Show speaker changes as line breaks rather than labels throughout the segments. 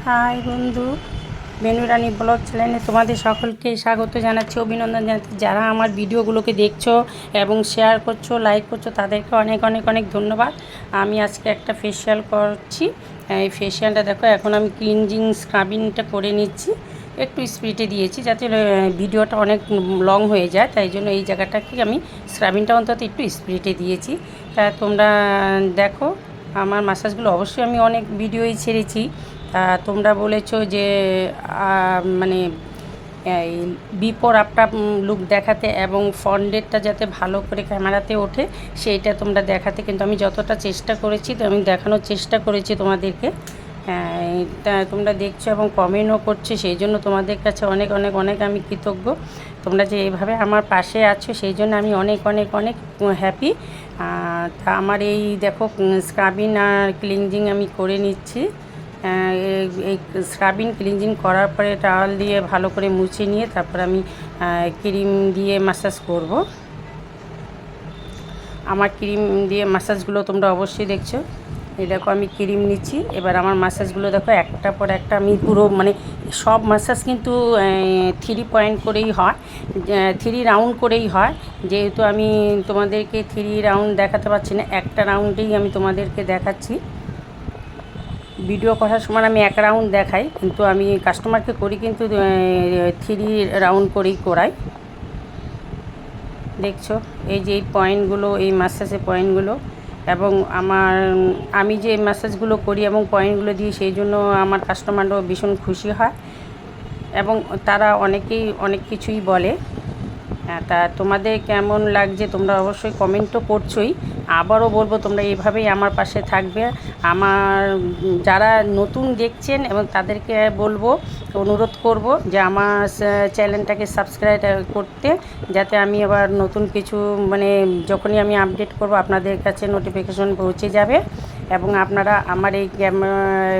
High বন্ধু, বেনুরানি blog চ্যানেলে তোমাদের সকলকে স্বাগত জানাচ্ছি, অভিনন্দন জানাচ্ছি। যারা আমার ভিডিওগুলোকে দেখছো এবং শেয়ার করছো, লাইক করছো, তাদেরকে অনেক অনেক অনেক ধন্যবাদ। আমি আজকে একটা ফেসিয়াল করছি। এই ফেসিয়ালটা দেখো, এখন আমি ক্লিনজিং স্ক্রাবিংটা করে নিচ্ছি। একটু স্পিডে দিয়েছি যাতে ভিডিওটা অনেক লং হয়ে যায়, তাই জন্য এই জায়গাটাকে আমি স্ক্রাবিংটা অন্তত একটু স্পিডে দিয়েছি। তা তোমরা দেখো আমার ম্যাসাজগুলো। অবশ্যই আমি অনেক ভিডিওই ছেড়েছি। তোমরা বলেছো যে মানে এই বিফোর আফটার লুক দেখাতে এবং ফন্টেরটা যাতে ভালো করে ক্যামেরাতে ওঠে সেইটা তোমরা দেখাতে, কিন্তু আমি যতটা চেষ্টা করেছি তো আমি দেখানোর চেষ্টা করেছি তোমাদেরকে। তা তোমরা দেখছো এবং কমেন্টও করছো, সেই জন্য তোমাদের কাছে অনেক অনেক অনেক আমি কৃতজ্ঞ। তোমরা যে এইভাবে আমার পাশে আছো সেই জন্য আমি অনেক অনেক অনেক হ্যাপি। তা আমার এই দেখো স্ক্রাবিং আর ক্লিনজিং আমি করে নিচ্ছি। এই স্ক্রাবিং ক্লিনজিং করার পরে টাওয়াল দিয়ে ভালো করে মুছে নিয়ে তারপর আমি ক্রিম দিয়ে ম্যাসাজ করব। আমার ক্রিম দিয়ে ম্যাসাজগুলো তোমরা অবশ্যই দেখছো। এই দেখো আমি ক্রিম নিচ্ছি, এবার আমার ম্যাসাজগুলো দেখো একটা পর একটা আমি পুরো মানে সব ম্যাসাজ কিন্তু 3 পয়েন্ট করেই হয়, 3 রাউন্ড করেই হয়। যেহেতু আমি তোমাদেরকে 3 রাউন্ড দেখাতে পারছি না, একটা রাউন্ডেই আমি তোমাদেরকে দেখাচ্ছি। ভিডিও করার সময় আমি 1 রাউন্ড দেখাই, কিন্তু আমি কাস্টমারকে করি কিন্তু 3 রাউন্ড করেই করাই। দেখছো এই যে এই পয়েন্টগুলো, এই ম্যাসাজের পয়েন্টগুলো, এবং আমি যে ম্যাসাজগুলো করি এবং পয়েন্টগুলো দিই সেই জন্য আমার কাস্টমারও ভীষণ খুশি হয় এবং তারা অনেকেই অনেক কিছুই বলে। তা তোমাদের কেমন লাগছে তোমরা অবশ্যই কমেন্টও করছোই। আবারও বলবো তোমরা এইভাবেই আমার পাশে থাকবে। আমার যারা নতুন দেখছেন এবং তাদেরকে বলবো, অনুরোধ করব যে আমার চ্যানেলটাকে সাবস্ক্রাইব করতে, যাতে আমি আবার নতুন কিছু মানে যখনই আমি আপডেট করব আপনাদের কাছে নোটিফিকেশন পৌঁছে যাবে। এবং আপনারা আমার এই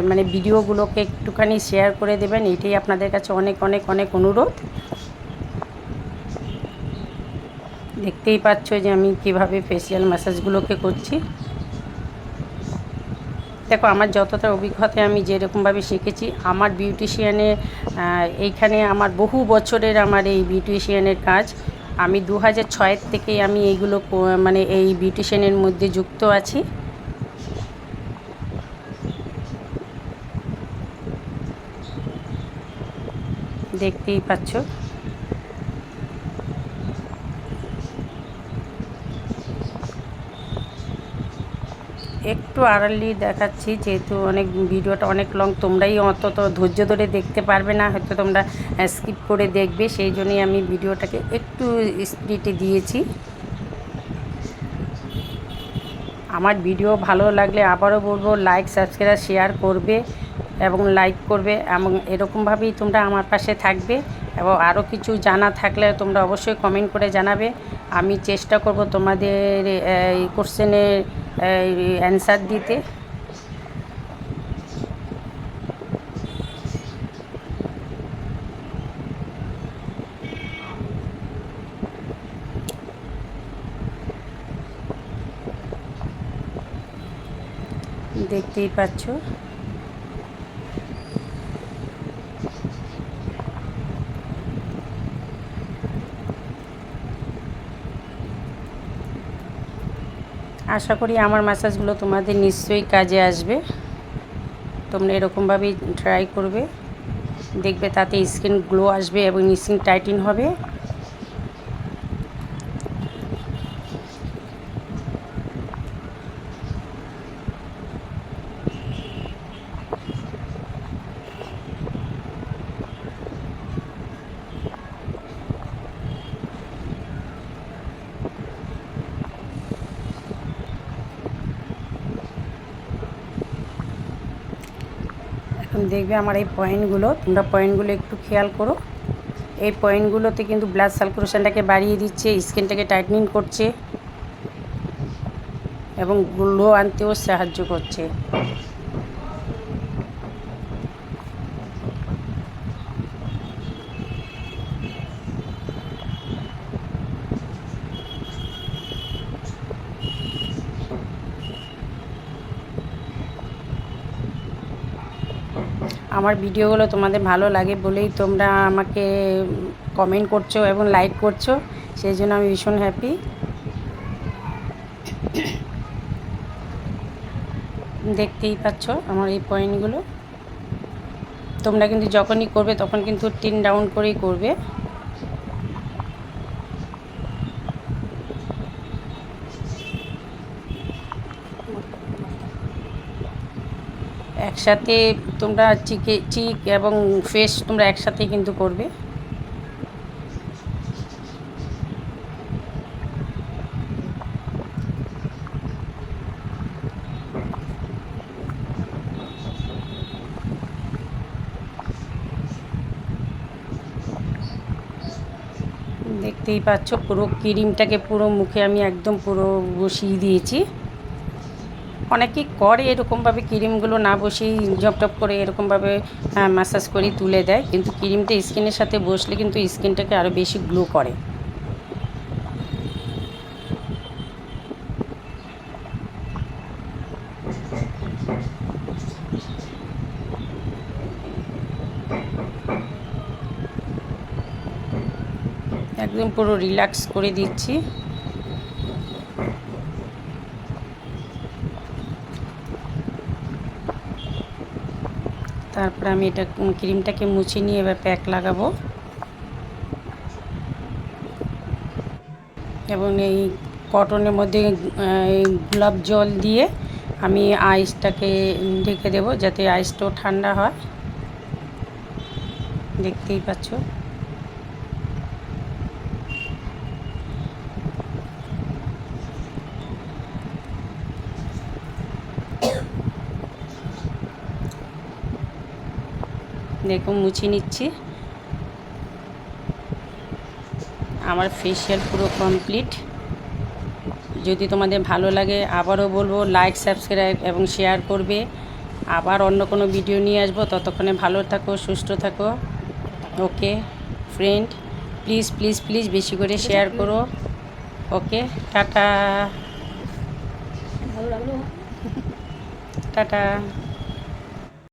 মানে ভিডিওগুলোকে একটুখানি শেয়ার করে দেবেন, এটাই আপনাদের কাছে অনেক অনেক অনেক অনুরোধ। দেখতেই পাচ্ছ যে আমি কিভাবে ফেসিয়াল ম্যাসাজগুলোকে করছি। দেখো আমার যতটা অভিজ্ঞতা আমি যেরকমভাবে শিখেছি, আমার বিউটিশিয়ানের এইখানে আমার বহু বছরের আমার এই বিউটিশিয়ানের কাজ। আমি 2006 থেকেই আমি এইগুলো মানে এই বিউটিশিয়ানের মধ্যে যুক্ত আছি। দেখতেই পাচ্ছ। একটু আড়ালি দেখাচ্ছি যেহেতু অনেক ভিডিওটা অনেক লং, তোমরাই অন্তত ধৈর্য ধরে দেখতে পারবে না, হয়তো তোমরা স্কিপ করে দেখবে, সেই জন্যই আমি ভিডিওটাকে একটু স্পিডে দিয়েছি। আমার ভিডিও ভালো লাগলে আবারও বলবো লাইক, সাবস্ক্রাইব, শেয়ার করবে এবং লাইক করবে, এবং এরকমভাবেই তোমরা আমার পাশে থাকবে। এবং আরও কিছু জানা থাকলে তোমরা অবশ্যই কমেন্ট করে জানাবে। আমি চেষ্টা করব তোমাদের এই কোশ্চেনের অ্যান্সার দিতে। দেখতেই পাচ্ছ। আশা করি আমার ম্যাসাজগুলো তোমাদের নিশ্চয়ই কাজে আসবে। তোমরা এরকমভাবেই ট্রাই করবে, দেখবে তাতে স্কিন গ্লো আসবে এবং স্কিন টাইটেন হবে। এখন দেখবে আমার এই পয়েন্টগুলো, তোমরা পয়েন্টগুলো একটু খেয়াল করো। এই পয়েন্টগুলোতে কিন্তু ব্লাড সার্কুলেশনটাকে বাড়িয়ে দিচ্ছে, স্কিনটাকে টাইটনিং করছে এবং গ্লো আনতেও সাহায্য করছে। আমার ভিডিওগুলো তোমাদের ভালো লাগে বলেই তোমরা আমাকে কমেন্ট করছো এবং লাইক করছো, সেই জন্য আমি ভীষণ হ্যাপি। দেখতেই পাচ্ছ আমার এই পয়েন্টগুলো। তোমরা কিন্তু যখনই করবে তখন কিন্তু 10 রাউন্ড করেই করবে। একসাথে তোমরা চিক এবং ফেস তোমরা একসাথেই কিন্তু করবে। দেখতেই পাচ্ছ পুরো ক্রিমটাকে পুরো মুখে আমি একদম পুরো বসিয়ে দিয়েছি। অনেকেই করে এরকমভাবে, ক্রিমগুলো না বসেই জপটপ করে এরকমভাবে ম্যাসাজ করে তুলে দেয়, কিন্তু ক্রিমটা স্কিনের সাথে বসলে কিন্তু স্কিনটাকে আরও বেশি গ্লো করে। একদম পুরো রিল্যাক্স করে দিচ্ছি। তারপরে আমি এটা ক্রিমটাকে মুছে নিয়ে এবার প্যাক লাগাবো এবং এই কটনের মধ্যে গোলাপ জল দিয়ে আমি আইসটাকে ঢেকে দেবো যাতে আইসটাও ঠান্ডা হয়। দেখতেই পাচ্ছ দেখো মুছে নিচ্ছি। আমার ফেসিয়াল পুরো কমপ্লিট। যদি তোমাদের ভালো লাগে আবারও বলবো লাইক, সাবস্ক্রাইব এবং শেয়ার করবে। আবার অন্য কোনো ভিডিও নিয়ে আসবো, ততক্ষণে ভালো থাকো, সুস্থ থাকো। ওকে ফ্রেন্ড, প্লিজ প্লিজ প্লিজ বেশি করে শেয়ার করো। ওকে, টাটা। টাটা।